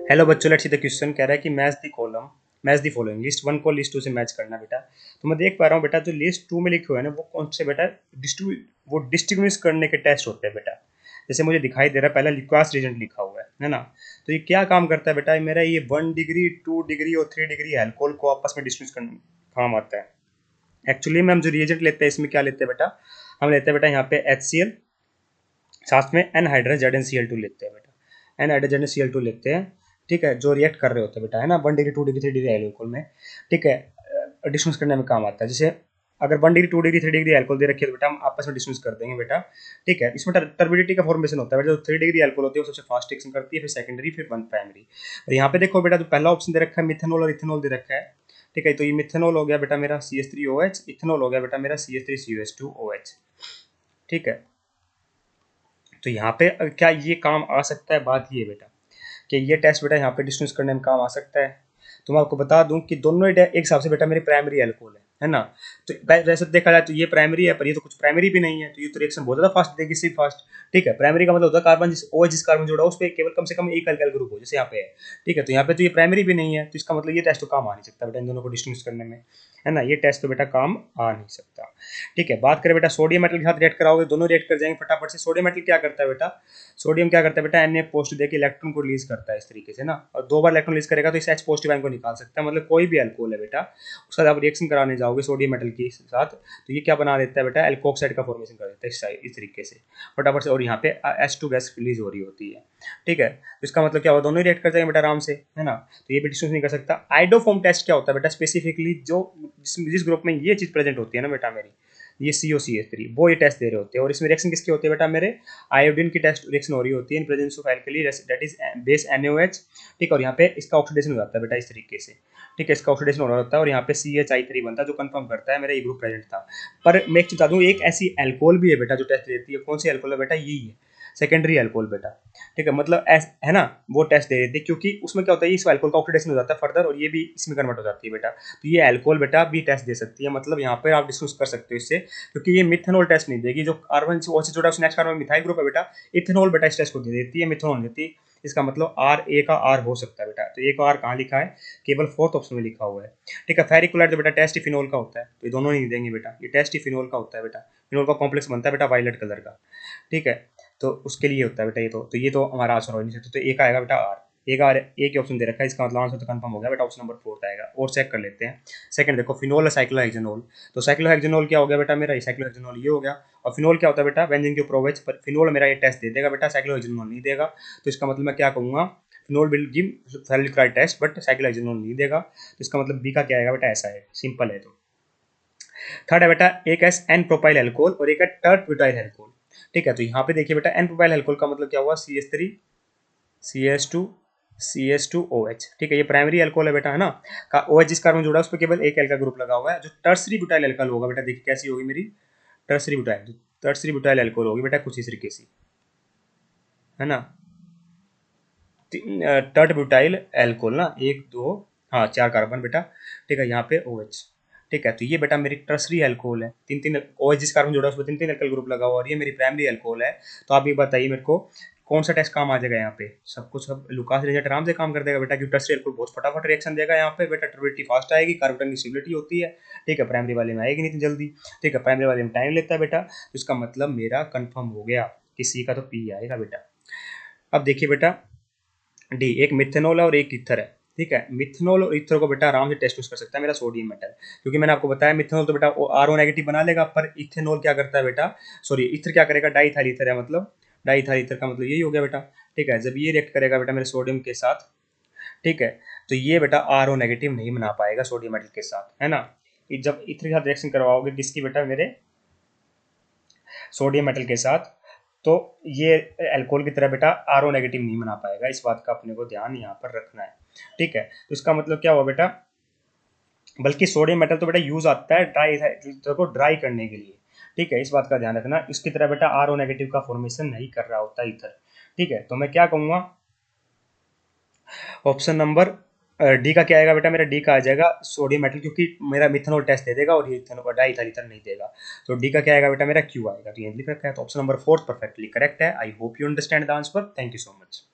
Hello बच्चों, let's see the question कह रहा है कि match the following list one को लिस्ट टू से मैच करना बेटा। तो मैं देख पा रहा हूँ बेटा, जो लिस्ट टू में लिखे हुए हैं ना वो कौन से बेटा वो डिस्टिंग्विश करने के टेस्ट होते हैं बेटा। जैसे मुझे दिखाई दे रहा है, पहला लिक्वास रीजेंट लिखा हुआ है ना। तो ये क्या काम करता है बेटा, मेरा ये 1 डिग्री 2 डिग्री और 3 डिग्री अल्कोहल को आपस में डिस्टिंग्विश करने काम आता है। एक्चुअली में हम जो रिएजेंट लेते हैं इसमें क्या लेते हैं बेटा, हम लेते हैं बेटा यहाँ पे HCl, साथ में एन हाइड्रोजन Cl2 लेते हैं बेटा, एन हाइड्रोजन Cl2 लेते हैं। ठीक है, जो रिएक्ट कर रहे होते हैं बेटा, है ना, 1 डिग्री 2 डिग्री 3 डिग्री एल्कोहल में। ठीक है, डिस्टिंग्विश करने में काम आता है। जैसे अगर 1 डिग्री 2 डिग्री 3 डिग्री एल्कोहल दे रखी है तो बेटा हम आपस में डिस्टिंग्विश कर देंगे बेटा। ठीक है, इसमें टर्बिडिटी का फॉर्मेशन होता है बेटा। जो 3 डिग्री एल्कोहल होती है वो सबसे फास्ट रिएक्शन करती है, फिर सेकेंडरी, फिर वन प्राइमरी। और यहाँ पे देखो बेटा, जो पहला ऑप्शन दे रखा है मिथेनॉल और इथेनॉल दे रखा है। ठीक है, तो ये मिथेनॉल हो गया बेटा मेरा CH3OH, इथेनॉल हो गया बेटा मेरा CH3COH2OH। ठीक है, तो यहाँ पे क्या ये काम आ सकता है, बात ये बेटा कि ये टेस्ट बेटा यहाँ पे डिस्टिंग्विश करने में काम आ सकता है। तो मैं आपको बता दूं कि दोनों ही एक हिसाब से बेटा मेरे प्राइमरी अल्कोहल है ना। तो वैसे देखा जाए तो ये प्राइमरी है, पर ये तो कुछ प्राइमरी भी नहीं है, तो ये तो रिएक्शन बहुत ज्यादा फास्ट देगी, सिर्फ फास्ट। ठीक है, प्राइमरी का मतलब होता है कार्बन जिस OH जिस कार्बन जोड़ा उस पर केवल कम से कम एक अल्काइल ग्रुप हो, जैसे यहाँ पे है। ठीक है, तो यहाँ पे तो ये प्राइमरी भी नहीं है, तो इसका मतलब ये टेस्ट तो काम आ नहीं सकता बेटा इन दोनों को डिस्टिंग्विश करने में, है ना। ये टेस्ट तो बेटा काम आ नहीं सकता। ठीक है, बात करें बेटा सोडियम मेटल के साथ रिएक्ट कराओगे, दोनों रिएक्ट कर जाएंगे फटाफट से। सोडियम मेटल क्या करता है बेटा, सोडियम क्या करता है बेटा, Na पॉजिटिव देके इलेक्ट्रॉन को रिलीज करता है इस तरीके से ना, और 2 बार इलेक्ट्रॉन रिलीज करेगा तो इस H पॉजिटिव आयन को निकाल सकता है। मतलब कोई भी अल्कोहल है बेटा, उसका जब आप रिएक्शन कराने जाओगे सोडियम मेटल के साथ, तो ये क्या बना देता है बेटा, एल्कोक्साइड का फॉर्मेशन कर देता है इस तरीके से फटाफट से, और यहाँ पे H2 गैस रिलीज हो रही होती है। ठीक है, तो इसका मतलब क्या हुआ, दोनों ही रिएक्ट कर जाएंगे बेटा आराम से, है ना। तो ये भी डिस्टिंग्विश नहीं कर सकता। आइडोफॉर्म टेस्ट क्या होता है बेटा, स्पेसिफिकली जो जिस ग्रुप में ये चीज प्रेजेंट होती है ना बेटा मेरी, ये COCH3, वो ये टेस्ट दे रहे होते हैं। और इसमें रिएक्शन किसके होते हैं बेटा, मेरे आयोडीन की टेस्ट रिएक्शन हो रही होती है in presence of alkali, that is base NaOH। ठीक है, और यहाँ पे इसका ऑक्सीडेशन हो जाता है बेटा इस तरीके से। ठीक है, इसका ऑक्सीडेशन हो रहा होता है और यहाँ पे CHI3 बनता है, जो कंफर्म करता है मेरा ये ग्रुप प्रेजेंट था। पर मैं एक चीज बता दूं, एक ऐसी एल्कोहल भी है बेटा जो टेस्ट देती है। कौन सी एल्कोहल है बेटा, यही है सेकेंडरी अल्कोहल बेटा। ठीक है, मतलब है ना, वो टेस्ट दे देती है, क्योंकि उसमें क्या होता है, इस अल्कोहल का ऑक्सीडेशन हो जाता है फर्दर, और ये भी इसमें कन्वर्ट हो जाती है बेटा। तो ये अल्कोहल बेटा भी टेस्ट दे सकती है, मतलब यहाँ पर आप डिस्कस कर सकते हो इससे, क्योंकि ये मिथेनॉल टेस्ट नहीं देगी। जो कार्बन OH जोड़ा उसने नेक्स्ट कार्बन मिथाइल ग्रुप है बेटा, इथेनॉल बेटा इस टेस्ट को दे देती है, मिथेनॉल देती है। इसका मतलब RA का R हो सकता है बेटा। तो ए का R कहाँ लिखा है, केवल फोर्थ ऑप्शन में लिखा हुआ है। ठीक है, फेरिक जो बेटा टेस्ट फिनोल का होता है, तो ये दोनों नहीं देंगे बेटा, ये टेस्ट फिनोल का होता है बेटा। फिनोल का कॉम्प्लेक्स बनता है बेटा वायलेट कलर का। ठीक है, तो उसके लिए होता है बेटा ये तो ये तो हमारा आंसर हो नहीं सकता। तो ए का आएगा बेटा R। एक ही ऑप्शन दे रखा है, इसका मतलब आंसर तो कंफर्म हो गया बेटा, ऑप्शन नंबर 4 आएगा। और चेक कर लेते हैं सेकंड, देखो फिनोल साइक्लोहेक्सेनोल। तो साइक्लोहेक्सेनोल क्या हो गया बेटा मेरा, साइक्लोहेक्सेनोल ये हो गया। और फिनोल क्या होता है बेटा, बेंजीन के ऊपर OH, पर फिनोल मेरा ये टेस्ट दे देगा बेटा, साइक्लोहेक्सेनोल नहीं देगा। तो इसका मतलब मैं क्या कहूँगा, phenol will give ferric test but cyclohexanol नहीं देगा। तो इसका मतलब बी का क्या आएगा बेटा, ऐसा है, सिंपल है। तो थर्ड है बेटा, एक है एन प्रोपाइल एल्कोहल और एक है टर्ट ब्यूटाइल एल्कोहल। ठीक है, तो यहाँ पे देखिए बेटा, एन प्रोपाइल एल्कोहल का मतलब क्या हुआ, CH3 CH2 CH2OH। ठीक है, ये प्राइमरी अल्कोहल है बेटा, है ना। का OH जिस कार्बन जुड़ा है उस पर केवल एक एल्का ग्रुप लगा हुआ है। जो टर्सरी ब्यूटाइल एल्कोहल होगा बेटा, देखिए कैसी होगी मेरी टर्सरी ब्यूटाइल एल्कोहल होगी बेटा, कुछ इस तरीके से, है ना। टर्ट ब्यूटाइल एल्कोहल ना, एक दो, हाँ 4 कार्बन बेटा। ठीक है, यहाँ पे OH। ठीक है, तो ये बेटा मेरी टर्सरी अल्कोहल है, तीन तीन OH जिस कार्बन जुड़ा है उस पर तीन तीन अल्कोहल ग्रुप लगा हुआ, और ये मेरी प्राइमरी अल्कोहल है। तो आप ये बताइए मेरे को, कौन सा टेस्ट काम आ जाएगा यहाँ पे, सब कुछ सब लुकास रेंजर आराम से काम कर देगा बेटा, क्योंकि टर्सरी अल्कोहल बहुत फटाफट रिएक्शन देगा यहाँ पे बेटा, टर्बिडिटी फास्ट आएगी, कार्बन की स्टेबिलिटी होती है। ठीक है, प्राइमरी वाले में आएगी नहीं इतनी जल्दी। ठीक है, प्राइमरी वाले में टाइम लेता है बेटा। तो इसका मतलब मेरा कंफर्म हो गया कि सी का तो पी आएगा बेटा। अब देखिए बेटा, डी, एक मिथेनॉल है और एक ईथर है। ठीक है, मिथेनॉल और ईथर को बेटा आराम से टेस्ट कर सकता है मेरा सोडियम मेटल, क्योंकि मैंने आपको बताया मिथेनॉल तो बेटा RO नेगेटिव बना लेगा, पर इथेनॉल क्या करता है बेटा, सॉरी ईथर क्या करेगा, डाईथाइल ईथर है, मतलब डाईथाइल ईथर का मतलब यही हो गया बेटा। ठीक है, जब ये रिएक्ट करेगा बेटा मेरे सोडियम के साथ, ठीक है, तो ये बेटा RO नेगेटिव नहीं बना पाएगा सोडियम मेटल के साथ, है ना। जब ईथर के साथ रिएक्शन करवाओगे किसकी बेटा, मेरे सोडियम मेटल के साथ, तो ये अल्कोहल की तरह बेटा RO नेगेटिव नहीं बना पाएगा। इस बात का अपने को ध्यान यहाँ पर रखना है। ठीक है, तो इसका मतलब क्या हुआ बेटा, बल्कि सोडियम मेटल तो बेटा यूज आता है को ड्राई करने के लिए। ठीक है, इस बात का ध्यान रखना, इसकी तरह बेटा RO नेगेटिव का फॉर्मेशन नहीं कर रहा होता इधर। ठीक है, तो मैं क्या कहूँगा, ऑप्शन नंबर डी का क्या आएगा बेटा, मेरा डी का आ जाएगा सोडियम मेटल, क्योंकि मेरा मिथेनॉल टेस्ट दे देगा और ये इथेनॉल डाईथाइल ईथर नहीं देगा। तो डी का क्या आएगा बेटा, मेरा क्यू आएगा। तो ये लिख रखा है, तो ऑप्शन नंबर 4 परफेक्टली करेक्ट है। I hope you understand the answer. Thank you so much.